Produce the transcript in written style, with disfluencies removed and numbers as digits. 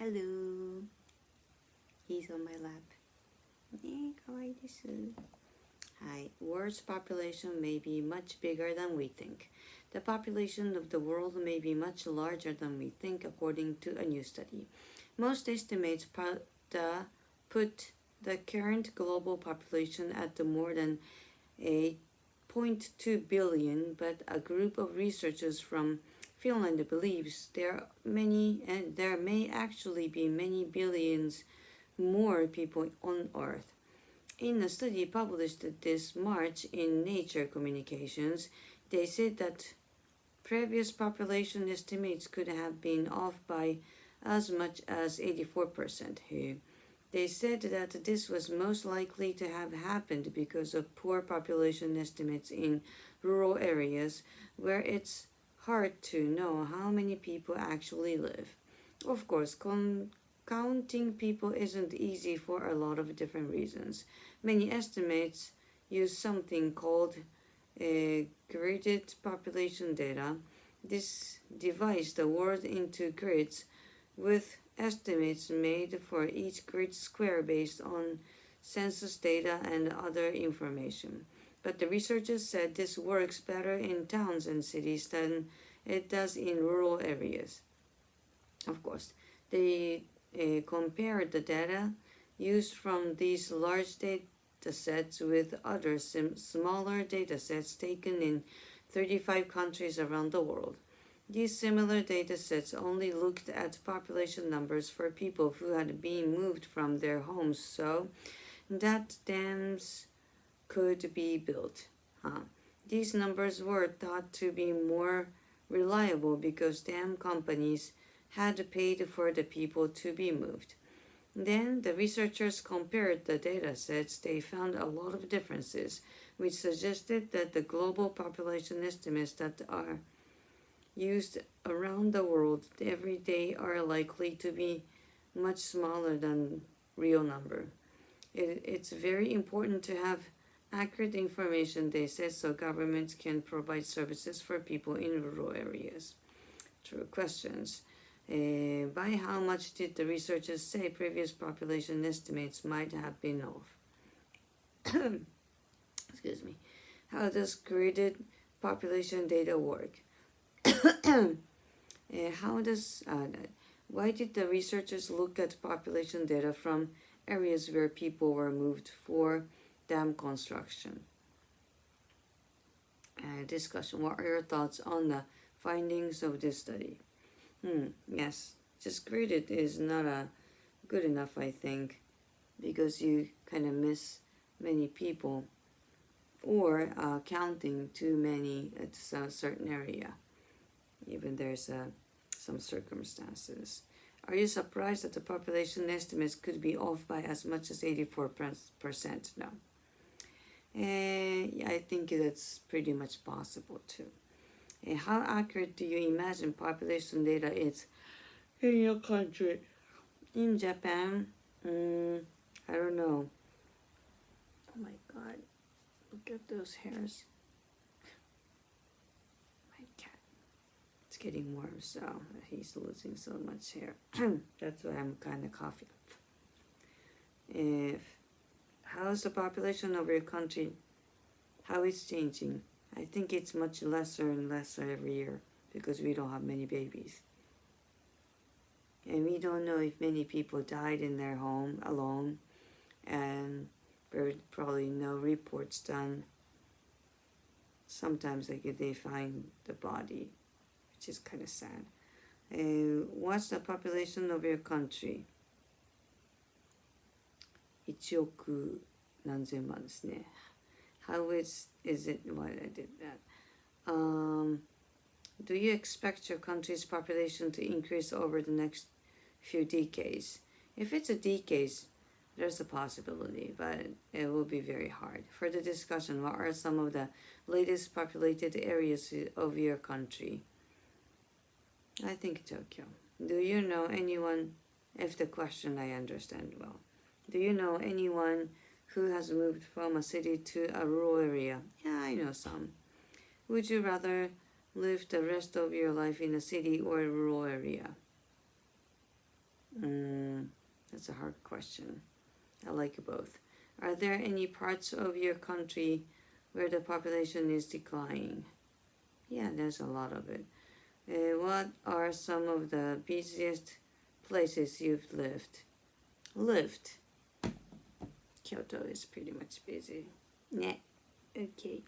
Hello. He's on my lap. かわいいです。Hi. World's population may be much bigger than we think. The population of the world may be much larger than we think, according to a new study. Most estimates put the current global population at more than 8.2 billion, but a group of researchers from Finland believes there may actually be many billions more people on Earth. In a study published this March in Nature Communications, they said that previous population estimates could have been off by as much as 84%. They said that this was most likely to have happened because of poor population estimates in rural areas where it's hard to know how many people actually live. Of course, counting people isn't easy for a lot of different reasons. Many estimates use something called gridded population data. This divides the world into grids with estimates made for each grid square based on census data and other information. But the researchers said this works better in towns and cities than it does in rural areas. Of course, they compared the data used from these large data sets with other smaller data sets taken in 35 countries around the world. These similar data sets only looked at population numbers for people who had been moved from their homes so that dams could be built. These numbers were thought to be more reliable because dam companies had paid for the people to be moved. Then the researchers compared the data sets. They found a lot of differences, which suggested that the global population estimates that are used around the world every day are likely to be much smaller than real number. It's very important to have accurate information, they said, so governments can provide services for people in rural areas. True questions. By how much did the researchers say previous population estimates might have been off? Excuse me. How does graded population data work? Why did the researchers look at population data from areas where people were moved for dam construction? Discussion. What are your thoughts on the findings of this study? Yes, just graded is not good enough, I think, because you kind of miss many people or counting too many at a certain area, even there's some circumstances. Are you surprised that the population estimates could be off by as much as 84%? No. I think that's pretty much possible too. How accurate do you imagine population data is in your country? In Japan, I don't know. Oh my god, look at those hairs. My cat. It's getting warm, so he's losing so much hair. That's why I'm kind of coughing. How's the population of your country? How it's changing? I think it's much lesser and lesser every year because we don't have many babies. And we don't know if many people died in their home alone, and there's probably no reports done. Sometimes they find the body, which is kind of sad. What's the population of your country? 1億何千万ですね。How is it? Why I did that? Do you expect your country's population to increase over the next few decades? If it's a decades, there's a possibility, but it will be very hard. For the discussion, what are some of the latest populated areas of your country? I think Tokyo. Do you know anyone, if the question I understand well, do you know anyone who has moved from a city to a rural area? Yeah, I know some. Would you rather live the rest of your life in a city or a rural area? That's a hard question. I like both. Are there any parts of your country where the population is declining? Yeah, there's a lot of it. What are some of the busiest places you've lived? Lived. Kyoto is pretty much busy. Yeah. Okay.